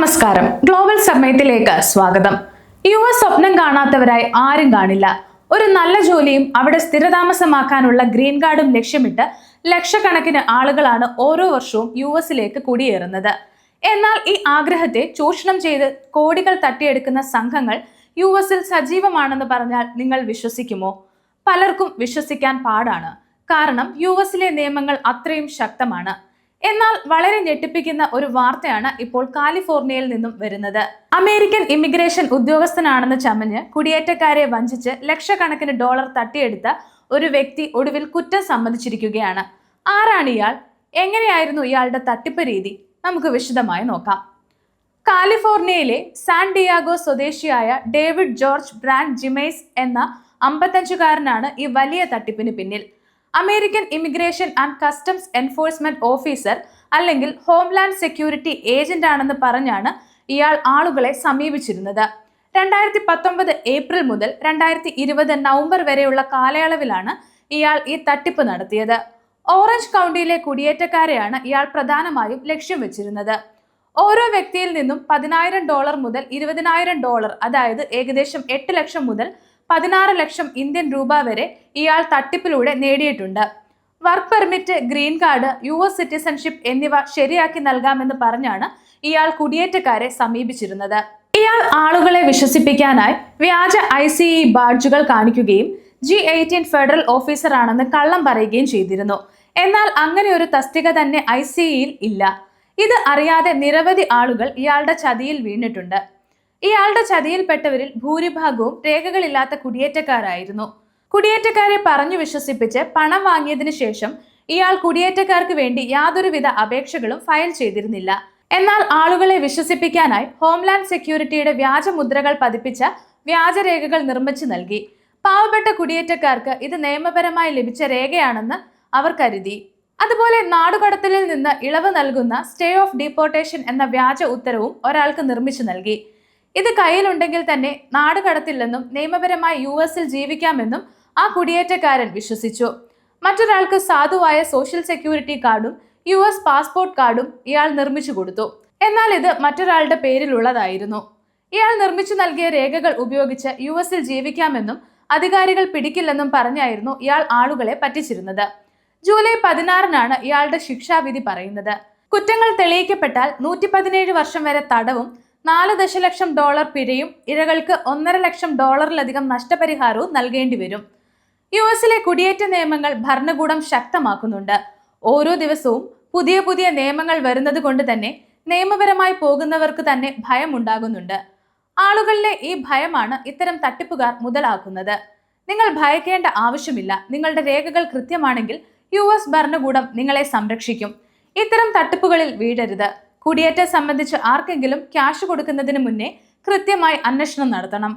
നമസ്കാരം. ഗ്ലോബൽ സമയത്തിലേക്ക് സ്വാഗതം. യുഎസ് സ്വപ്നം കാണാത്തവരായി ആരും കാണില്ല. ഒരു നല്ല ജോലിയും അവിടെ സ്ഥിരതാമസമാക്കാനുള്ള ഗ്രീൻ കാർഡും ലക്ഷ്യമിട്ട് ലക്ഷക്കണക്കിന് ആളുകളാണ് ഓരോ വർഷവും യുഎസിലേക്ക് കുടിയേറുന്നത്. എന്നാൽ ഈ ആഗ്രഹത്തെ ചൂഷണം ചെയ്ത് കോടികൾ തട്ടിയെടുക്കുന്ന സംഘങ്ങൾ യുഎസിൽ സജീവമാണെന്ന് പറഞ്ഞാൽ നിങ്ങൾ വിശ്വസിക്കുമോ? പലർക്കും വിശ്വസിക്കാൻ പാടാണ്. കാരണം യുഎസിലെ നിയമങ്ങൾ അത്രയും ശക്തമാണ്. എന്നാൽ വളരെ ഞെട്ടിപ്പിക്കുന്ന ഒരു വാർത്തയാണ് ഇപ്പോൾ കാലിഫോർണിയയിൽ നിന്നും വരുന്നത്. അമേരിക്കൻ ഇമിഗ്രേഷൻ ഉദ്യോഗസ്ഥനാണെന്ന് ചമഞ്ഞ് കുടിയേറ്റക്കാരെ വഞ്ചിച്ച് ലക്ഷക്കണക്കിന് ഡോളർ തട്ടിയെടുത്ത ഒരു വ്യക്തി ഒടുവിൽ കുറ്റം സമ്മതിച്ചിരിക്കുകയാണ്. ആരാണ് ഇയാൾ? എങ്ങനെയായിരുന്നു ഇയാളുടെ തട്ടിപ്പ് രീതി? നമുക്ക് വിശദമായി നോക്കാം. കാലിഫോർണിയയിലെ സാൻ ഡിയാഗോ സ്വദേശിയായ ഡേവിഡ് ജോർജ് ബ്രാൻഡ് ജിമേസ് എന്ന 55-കാരനാണ് ഈ വലിയ തട്ടിപ്പിന് പിന്നിൽ. American immigration and customs enforcement officer അല്ലെങ്കിൽ ഹോംലാൻഡ് സെക്യൂരിറ്റി ഏജന്റ് ആണെന്ന് പറഞ്ഞാണ് ഇയാൾ ആളുകളെ സമീപിച്ചിരുന്നത്. 2019 ഏപ്രിൽ മുതൽ 2020 നവംബർ വരെയുള്ള കാലയളവിലാണ് ഇയാൾ ഈ തട്ടിപ്പ് നടത്തിയത്. ഓറഞ്ച് കൗണ്ടിയിലെ കുടിയേറ്റക്കാരെയാണ് ഇയാൾ പ്രധാനമായും ലക്ഷ്യം വെച്ചിരുന്നത്. ഓരോ വ്യക്തിയിൽ നിന്നും $10,000 മുതൽ $20,000, അതായത് ഏകദേശം 8 ലക്ഷം മുതൽ 16 ലക്ഷം ഇന്ത്യൻ രൂപ വരെ ഇയാൾ തട്ടിപ്പിലൂടെ നേടിയിട്ടുണ്ട്. Work permit, green card, US citizenship എന്നിവ ശരിയാക്കി നൽകാമെന്ന് പറഞ്ഞാണ് ഇയാൾ കുടിയേറ്റക്കാരെ സമീപിച്ചിരുന്നത്. ഇയാൾ ആളുകളെ വിശ്വസിപ്പിക്കാനായി വ്യാജ ICE ബാഡ്ജുകൾ കാണിക്കുകയും G18 ഫെഡറൽ ഓഫീസറാണെന്ന് കള്ളം പറയുകയും ചെയ്തിരുന്നു. എന്നാൽ അങ്ങനെ ഒരു തസ്തിക തന്നെ ICEയിൽ ഇല്ല. ഇത് അറിയാതെ നിരവധി ആളുകൾ ഇയാളുടെ ചതിയിൽ വീണിട്ടുണ്ട്. ഇയാളുടെ ചതിയിൽപ്പെട്ടവരിൽ ഭൂരിഭാഗവും രേഖകളില്ലാത്ത കുടിയേറ്റക്കാരായിരുന്നു. കുടിയേറ്റക്കാരെ പറഞ്ഞു വിശ്വസിപ്പിച്ച് പണം വാങ്ങിയതിനു ശേഷം ഇയാൾ കുടിയേറ്റക്കാർക്ക് വേണ്ടി യാതൊരുവിധ അപേക്ഷകളും ഫയൽ ചെയ്തിരുന്നില്ല. എന്നാൽ ആളുകളെ വിശ്വസിപ്പിക്കാനായി ഹോംലാൻഡ് സെക്യൂരിറ്റിയുടെ വ്യാജമുദ്രകൾ പതിപ്പിച്ച വ്യാജരേഖകൾ നിർമ്മിച്ചു നൽകി. പാവപ്പെട്ട കുടിയേറ്റക്കാർക്ക് ഇത് നിയമപരമായി ലഭിച്ച രേഖയാണെന്ന് അവർ കരുതി. അതുപോലെ നാടുകടത്തലിൽ നിന്ന് ഇളവ് നൽകുന്ന സ്റ്റേ ഓഫ് ഡിപ്പോർട്ടേഷൻ എന്ന വ്യാജ ഉത്തരവും ഒരാൾക്ക് നിർമ്മിച്ചു നൽകി. ഇത് കയ്യിലുണ്ടെങ്കിൽ തന്നെ നാടുകടത്തില്ലെന്നും നിയമപരമായി യുഎസിൽ ജീവിക്കാമെന്നും ആ കുടിയേറ്റക്കാരൻ വിശ്വസിച്ചു. മറ്റൊരാൾക്ക് സാധുവായ സോഷ്യൽ സെക്യൂരിറ്റി കാർഡും യുഎസ് പാസ്പോർട്ട് കാർഡും ഇയാൾ നിർമ്മിച്ചു കൊടുത്തു. എന്നാൽ ഇത് മറ്റൊരാളുടെ പേരിലുള്ളതായിരുന്നു. ഇയാൾ നിർമ്മിച്ചു നൽകിയ രേഖകൾ ഉപയോഗിച്ച് യുഎസിൽ ജീവിക്കാമെന്നും അധികാരികൾ പിടിക്കില്ലെന്നും പറഞ്ഞായിരുന്നു ഇയാൾ ആളുകളെ പറ്റിച്ചിരുന്നത്. ജൂലൈ 16-നാണ് ഇയാളുടെ ശിക്ഷാവിധി പറയുന്നത്. കുറ്റങ്ങൾ തെളിയിക്കപ്പെട്ടാൽ 117 വർഷം വരെ തടവും $4 ദശലക്ഷം പിഴയും ഇരകൾക്ക് $1.5 ലക്ഷം നഷ്ടപരിഹാരവും നൽകേണ്ടി വരും. യുഎസിലെ കുടിയേറ്റ നിയമങ്ങൾ ഭരണകൂടം ശക്തമാക്കുന്നുണ്ട്. ഓരോ ദിവസവും പുതിയ പുതിയ നിയമങ്ങൾ വരുന്നത് കൊണ്ട് തന്നെ നിയമപരമായി പോകുന്നവർക്ക് തന്നെ ഭയം ഉണ്ടാകുന്നുണ്ട്. ആളുകളിലെ ഈ ഭയമാണ് ഇത്തരം തട്ടിപ്പുകാർ മുതലാക്കുന്നത്. നിങ്ങൾ ഭയക്കേണ്ട ആവശ്യമില്ല. നിങ്ങളുടെ രേഖകൾ കൃത്യമാണെങ്കിൽ യുഎസ് ഭരണകൂടം നിങ്ങളെ സംരക്ഷിക്കും. ഇത്തരം തട്ടിപ്പുകളിൽ വീഴരുത്. കുടിയേറ്റം സംബന്ധിച്ച് ആർക്കെങ്കിലും ക്യാഷ് കൊടുക്കുന്നതിന് മുന്നേ കൃത്യമായി അന്വേഷണം നടത്തണം.